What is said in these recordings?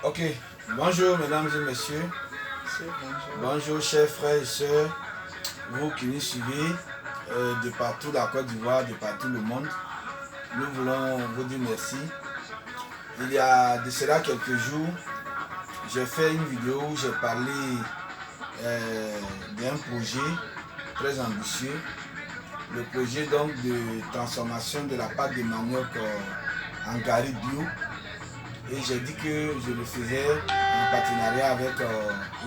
Ok, bonjour mesdames et messieurs. Bonjour chers frères et sœurs, vous qui nous suivez de partout la Côte d'Ivoire, de partout le monde. Nous voulons vous dire merci. Il y a de cela quelques jours, j'ai fait une vidéo où j'ai parlé d'un projet très ambitieux. Le projet donc de transformation de la pâte de manioc en gari bio. Et j'ai dit que je le faisais en partenariat avec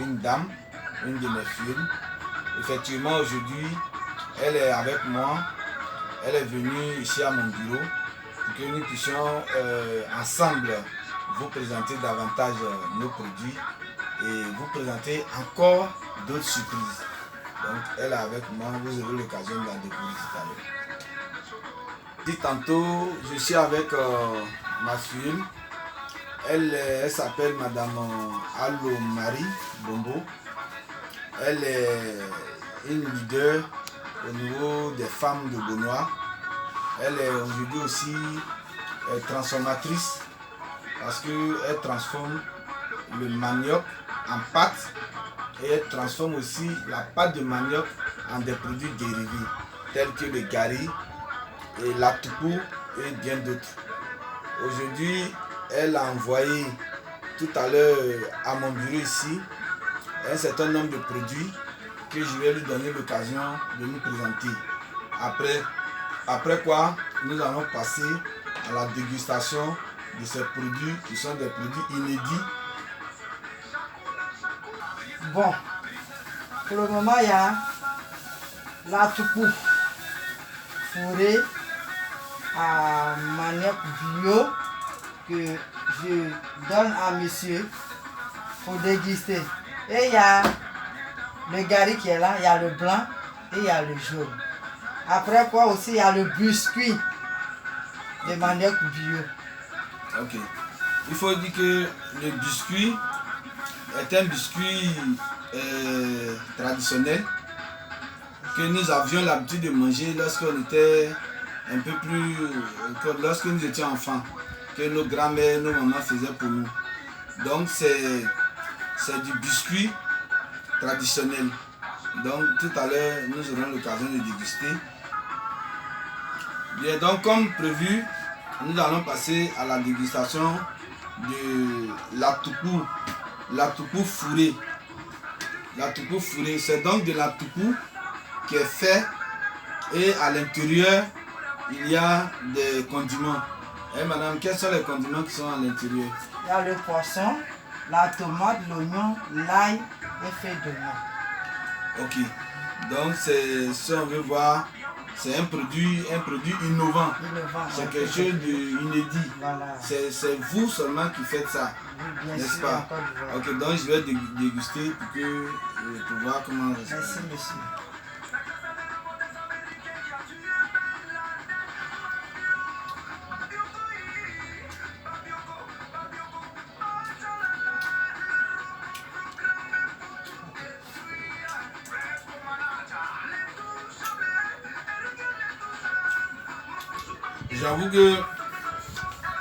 une dame, une de mes filles. Effectivement, aujourd'hui, elle est avec moi. Elle est venue ici à mon bureau pour que nous puissions ensemble vous présenter davantage nos produits et vous présenter encore d'autres surprises. Donc, elle est avec moi. Vous aurez l'occasion de la découvrir tout à l'heure. Tantôt, je suis avec ma fille. Elle s'appelle Madame Allo Marie Bombo. Elle est une leader au niveau des femmes de Benoît. Elle est aujourd'hui aussi transformatrice parce qu'elle transforme le manioc en pâte et elle transforme aussi la pâte de manioc en des produits dérivés tels que le gari et la toupou et bien d'autres. Aujourd'hui, elle a envoyé tout à l'heure à mon bureau ici un certain nombre de produits que je vais lui donner l'occasion de nous présenter. Après quoi, nous allons passer à la dégustation de ces produits qui sont des produits inédits. Bon, pour le moment, il y a la toupou fourrée à manioc bio que je donne à monsieur pour déguster. Et il y a le gari qui est là, il y a le blanc et il y a le jaune. Après quoi aussi, il y a le biscuit de manioc bio. Ok. Il faut dire que le biscuit est un biscuit traditionnel que nous avions l'habitude de manger lorsqu'on était un peu plus, lorsque nous étions enfants, que nos grands-mères, nos mamans faisaient pour nous. Donc c'est du biscuit traditionnel. Donc tout à l'heure, nous aurons l'occasion de déguster. Bien, donc comme prévu, nous allons passer à la dégustation de la toupou fourrée. La toupou fourrée, c'est donc de la toupou qui est faite et à l'intérieur, il y a des condiments. Et madame, quels sont les condiments qui sont à l'intérieur? Il y a le poisson, la tomate, l'oignon, l'ail et feuilles d'oignon. Ok. Donc si on veut voir, c'est un produit innovant. C'est quelque chose d'inédit. Voilà. C'est vous seulement qui faites ça, Oui, n'est-ce pas? Ok, donc je vais déguster pour voir comment ça se passe. Merci, monsieur. J'avoue que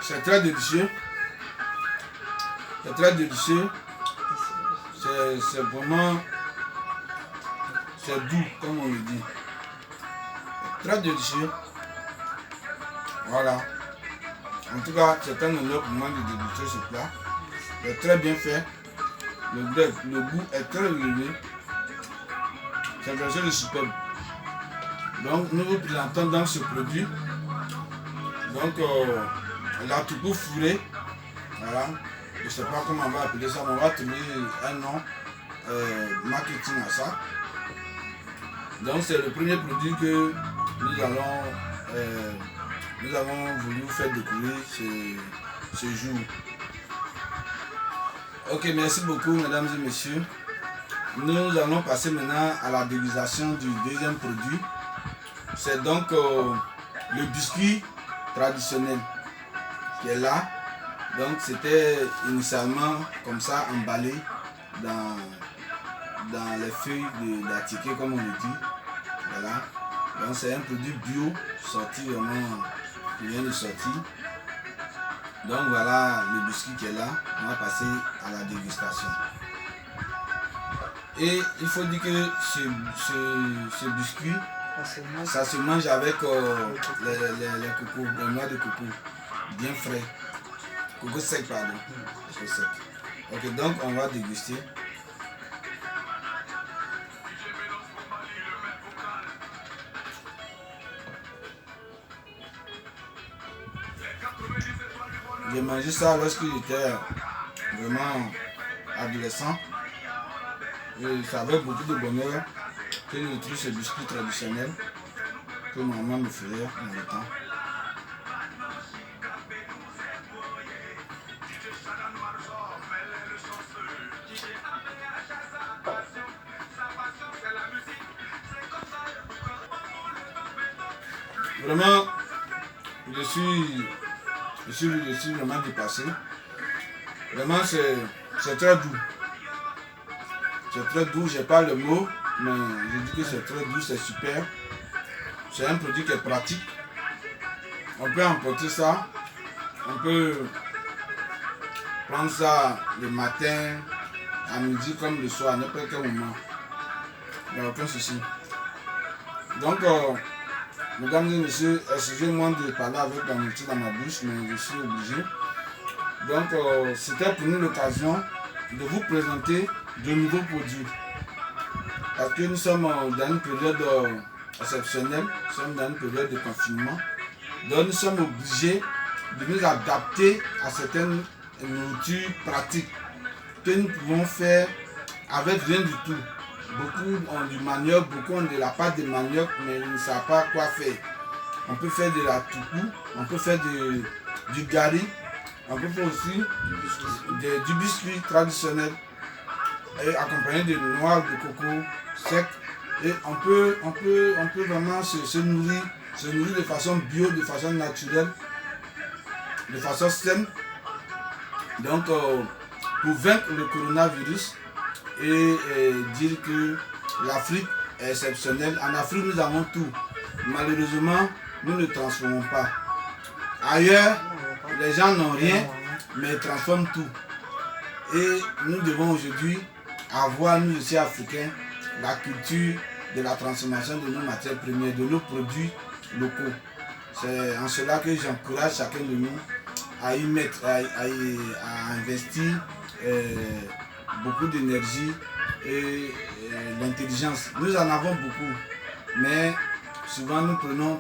c'est très délicieux. C'est très délicieux. C'est vraiment... C'est doux, comme on le dit. Très délicieux. Voilà. En tout cas, c'est un honneur pour moi de déguster ce plat. C'est très bien fait. Le goût est très élevé. C'est quelque chose de superbe. Donc, nous vous présentons dans ce produit. Donc, la toupou fourrée. Voilà. Je ne sais pas comment on va appeler ça, mais on va trouver un nom marketing à ça. Donc, c'est le premier produit que nous avons voulu vous faire découvrir ce jour. Ok, merci beaucoup, mesdames et messieurs. Nous allons passer maintenant à la dégustation du deuxième produit. C'est donc le biscuit traditionnel qui est là. Donc c'était initialement comme ça emballé dans les feuilles d'attiqué comme on le dit. Voilà. Donc c'est un produit bio sorti vraiment qui vient de sortir. Donc voilà le biscuit qui est là. On va passer à la dégustation. Et il faut dire que ce biscuit, ça se mange avec les cocos, les noix de coco, bien frais. Coco sec, pardon. Coco sec. Ok, donc on va déguster. J'ai mangé ça lorsque j'étais vraiment adolescent. Et ça avait beaucoup de bonheur que je trouve ce biscuit traditionnel que maman me faisait dans le temps. Vraiment, je suis vraiment dépassé. Vraiment, c'est très doux. C'est très doux, je n'ai pas le mot, mais je dis que c'est très doux, c'est super. C'est un produit qui est pratique. On peut emporter ça, on peut prendre ça le matin, à midi comme le soir, à n'importe quel moment. Il n'y a aucun souci. Donc, mesdames et messieurs, excusez-moi de parler avec la nourriture dans ma bouche, mais je suis obligé. Donc, c'était pour nous l'occasion de vous présenter de nouveaux produits. Parce que nous sommes dans une période exceptionnelle, nous sommes dans une période de confinement. Donc, nous sommes obligés de nous adapter à certaines nourritures pratiques que nous pouvons faire avec rien du tout. Beaucoup ont du manioc, beaucoup ont de la pâte de manioc, mais ils ne savent pas quoi faire. On peut faire de la toupou, on peut faire du gari, on peut faire aussi du biscuit traditionnel et accompagné de noix de coco sec. Et on peut vraiment se nourrir de façon bio, de façon naturelle, de façon saine. Donc, pour vaincre le coronavirus, et dire que l'Afrique est exceptionnelle. En Afrique, nous avons tout. Malheureusement, nous ne transformons pas. Ailleurs, les gens n'ont rien, mais ils transforment tout. Et nous devons aujourd'hui avoir, nous aussi Africains, la culture de la transformation de nos matières premières, de nos produits locaux. C'est en cela que j'encourage chacun de nous à y mettre, à investir beaucoup d'énergie et l'intelligence. Nous en avons beaucoup, mais souvent nous prenons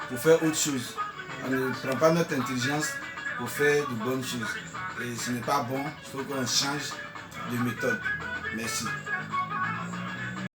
pour faire autre chose. On ne prend pas notre intelligence pour faire de bonnes choses. Et ce n'est pas bon, il faut qu'on change de méthode. Merci.